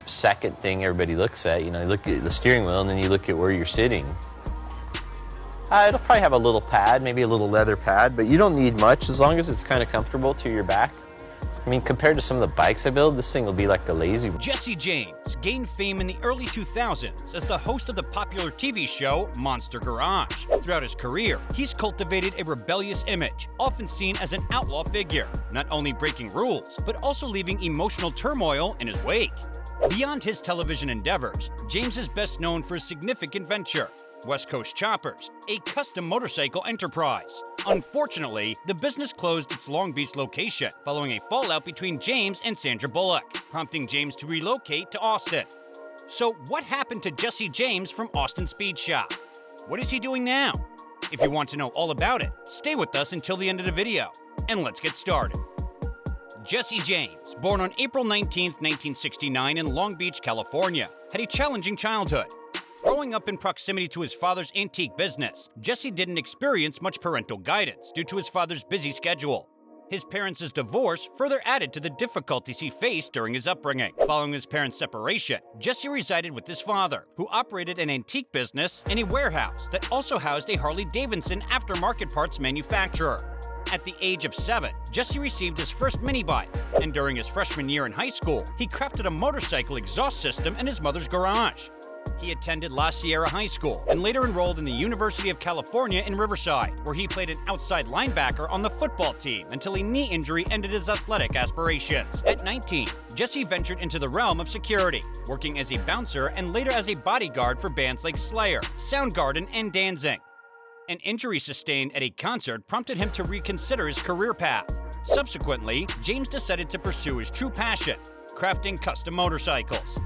second thing everybody looks at. You know, you look at the steering wheel and then you look at where you're sitting. It'll probably have a little pad, maybe a little leather pad, but you don't need much as long as it's kind of comfortable to your back. I mean, compared to some of the bikes I build, this thing will be like the lazy one. Jesse James gained fame in the early 2000s as the host of the popular TV show Monster Garage. Throughout his career, he's cultivated a rebellious image, often seen as an outlaw figure, not only breaking rules, but also leaving emotional turmoil in his wake. Beyond his television endeavors, James is best known for his significant venture, West Coast Choppers, a custom motorcycle enterprise. Unfortunately, the business closed its Long Beach location following a fallout between James and Sandra Bullock, prompting James to relocate to Austin. So what happened to Jesse James from Austin Speed Shop? What is he doing now? If you want to know all about it, stay with us until the end of the video, and let's get started. Jesse James, born on April 19, 1969 in Long Beach, California, had a challenging childhood. Growing up in proximity to his father's antique business, Jesse didn't experience much parental guidance due to his father's busy schedule. His parents' divorce further added to the difficulties he faced during his upbringing. Following his parents' separation, Jesse resided with his father, who operated an antique business and a warehouse that also housed a Harley-Davidson aftermarket parts manufacturer. At the age of 7, Jesse received his first mini bike, and during his freshman year in high school, he crafted a motorcycle exhaust system in his mother's garage. He attended La Sierra High School and later enrolled in the University of California in Riverside, where he played an outside linebacker on the football team until a knee injury ended his athletic aspirations. At 19, Jesse ventured into the realm of security, working as a bouncer and later as a bodyguard for bands like Slayer, Soundgarden, and Danzig. An injury sustained at a concert prompted him to reconsider his career path. Subsequently, James decided to pursue his true passion, crafting custom motorcycles.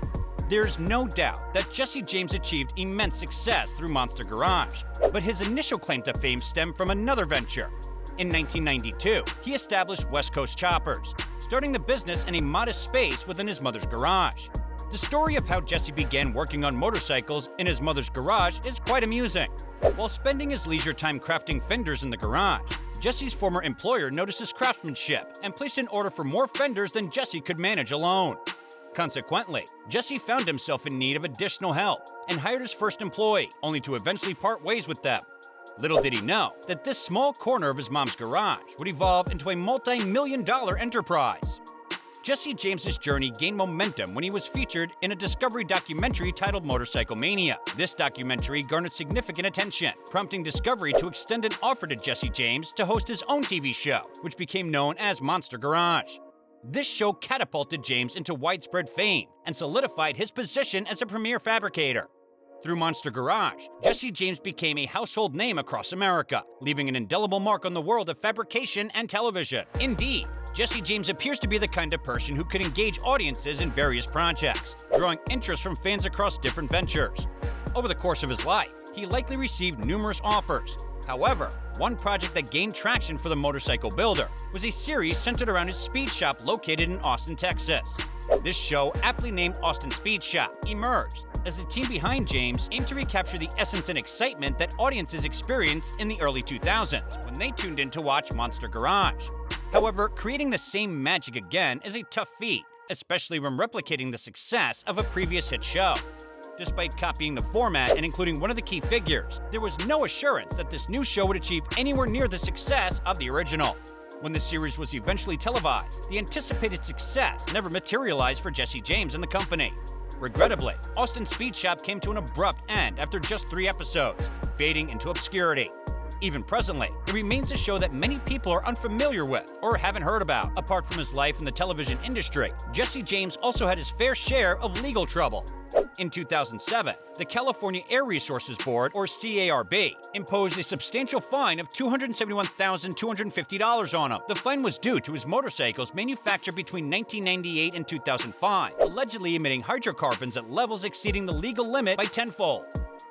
There's no doubt that Jesse James achieved immense success through Monster Garage, but his initial claim to fame stemmed from another venture. In 1992, he established West Coast Choppers, starting the business in a modest space within his mother's garage. The story of how Jesse began working on motorcycles in his mother's garage is quite amusing. While spending his leisure time crafting fenders in the garage, Jesse's former employer noticed his craftsmanship and placed an order for more fenders than Jesse could manage alone. Consequently, Jesse found himself in need of additional help and hired his first employee, only to eventually part ways with them. Little did he know that this small corner of his mom's garage would evolve into a multi-million-dollar enterprise. Jesse James's journey gained momentum when he was featured in a Discovery documentary titled Motorcycle Mania. This documentary garnered significant attention, prompting Discovery to extend an offer to Jesse James to host his own TV show, which became known as Monster Garage. This show catapulted James into widespread fame and solidified his position as a premier fabricator. Through Monster Garage, Jesse James became a household name across America, leaving an indelible mark on the world of fabrication and television. Indeed, Jesse James appears to be the kind of person who could engage audiences in various projects, drawing interest from fans across different ventures. Over the course of his life, he likely received numerous offers. However, one project that gained traction for the motorcycle builder was a series centered around his speed shop located in Austin, Texas. This show, aptly named Austin Speed Shop, emerged as the team behind James aimed to recapture the essence and excitement that audiences experienced in the early 2000s when they tuned in to watch Monster Garage. However, creating the same magic again is a tough feat, especially when replicating the success of a previous hit show. Despite copying the format and including one of the key figures, there was no assurance that this new show would achieve anywhere near the success of the original. When the series was eventually televised, the anticipated success never materialized for Jesse James and the company. Regrettably, Austin Speed Shop came to an abrupt end after just 3 episodes, fading into obscurity. Even presently, it remains a show that many people are unfamiliar with or haven't heard about. Apart from his life in the television industry, Jesse James also had his fair share of legal trouble. In 2007, the California Air Resources Board, or CARB, imposed a substantial fine of $271,250 on him. The fine was due to his motorcycles manufactured between 1998 and 2005, allegedly emitting hydrocarbons at levels exceeding the legal limit by tenfold.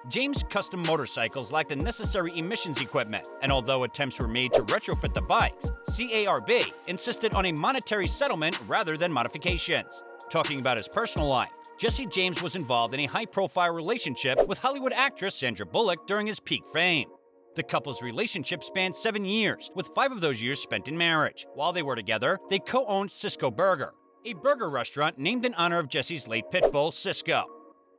James' custom motorcycles lacked the necessary emissions equipment, and although attempts were made to retrofit the bikes, CARB insisted on a monetary settlement rather than modifications. Talking about his personal life, Jesse James was involved in a high-profile relationship with Hollywood actress Sandra Bullock during his peak fame. The couple's relationship spanned 7 years, with 5 of those years spent in marriage. While they were together, they co-owned Cisco Burger, a burger restaurant named in honor of Jesse's late pit bull, Cisco.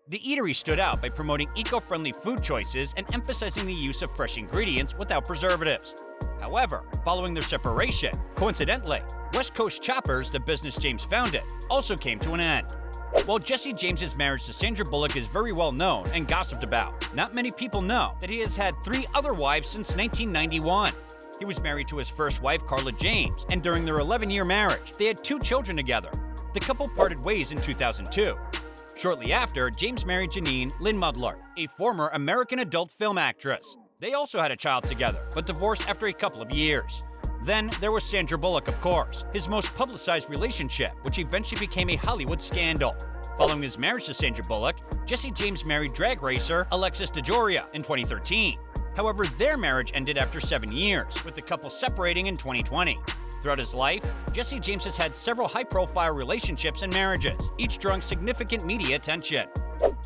The eatery stood out by promoting eco-friendly food choices and emphasizing the use of fresh ingredients without preservatives. However, following their separation, coincidentally, West Coast Choppers, the business James founded, also came to an end. While Jesse James's marriage to Sandra Bullock is very well known and gossiped about, not many people know that he has had 3 other wives since 1991. He was married to his first wife, Carla James, and during their 11-year marriage, they had 2 children together. The couple parted ways in 2002. Shortly after, James married Janine Lynn Mudler, a former American adult film actress. They also had a child together, but divorced after a couple of years. Then there was Sandra Bullock, of course, his most publicized relationship, which eventually became a Hollywood scandal. Following his marriage to Sandra Bullock, Jesse James married drag racer Alexis DeJoria in 2013. However, their marriage ended after 7 years, with the couple separating in 2020. Throughout his life, Jesse James has had several high-profile relationships and marriages, each drawing significant media attention.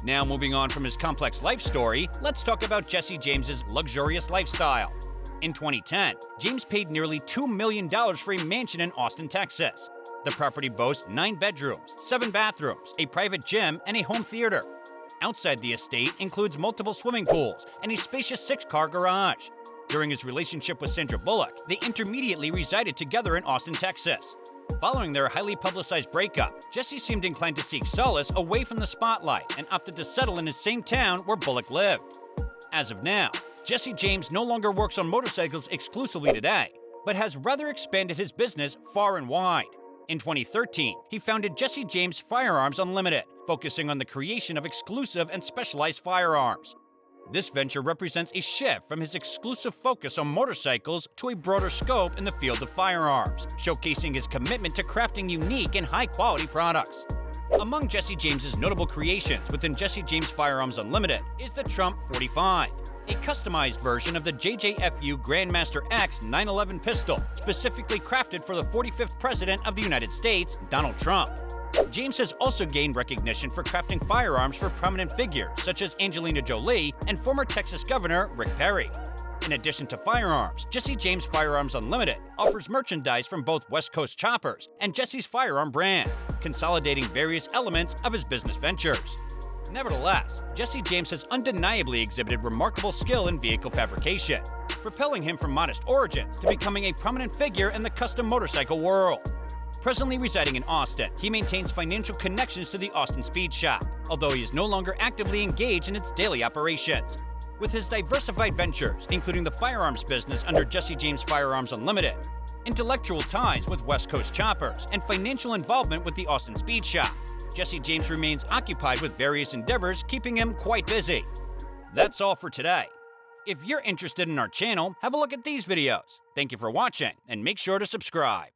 Now, moving on from his complex life story, let's talk about Jesse James's luxurious lifestyle. In 2010, James paid nearly $2 million for a mansion in Austin, Texas. The property boasts 9 bedrooms, 7 bathrooms, a private gym, and a home theater. Outside the estate includes multiple swimming pools and a spacious 6-car garage. During his relationship with Sandra Bullock, they intermediately resided together in Austin, Texas. Following their highly publicized breakup, Jesse seemed inclined to seek solace away from the spotlight and opted to settle in the same town where Bullock lived. As of now, Jesse James no longer works on motorcycles exclusively today, but has rather expanded his business far and wide. In 2013, he founded Jesse James Firearms Unlimited, focusing on the creation of exclusive and specialized firearms. This venture represents a shift from his exclusive focus on motorcycles to a broader scope in the field of firearms, showcasing his commitment to crafting unique and high-quality products. Among Jesse James's notable creations within Jesse James Firearms Unlimited is the Trump 45, a customized version of the JJFU Grandmaster X 911 pistol, specifically crafted for the 45th President of the United States, Donald Trump. James has also gained recognition for crafting firearms for prominent figures such as Angelina Jolie and former Texas Governor Rick Perry. In addition to firearms, Jesse James Firearms Unlimited offers merchandise from both West Coast Choppers and Jesse's Firearm brand, consolidating various elements of his business ventures. Nevertheless, Jesse James has undeniably exhibited remarkable skill in vehicle fabrication, propelling him from modest origins to becoming a prominent figure in the custom motorcycle world. Presently residing in Austin, he maintains financial connections to the Austin Speed Shop, although he is no longer actively engaged in its daily operations. With his diversified ventures, including the firearms business under Jesse James Firearms Unlimited, intellectual ties with West Coast Choppers, and financial involvement with the Austin Speed Shop, Jesse James remains occupied with various endeavors, keeping him quite busy. That's all for today. If you're interested in our channel, have a look at these videos. Thank you for watching, and make sure to subscribe.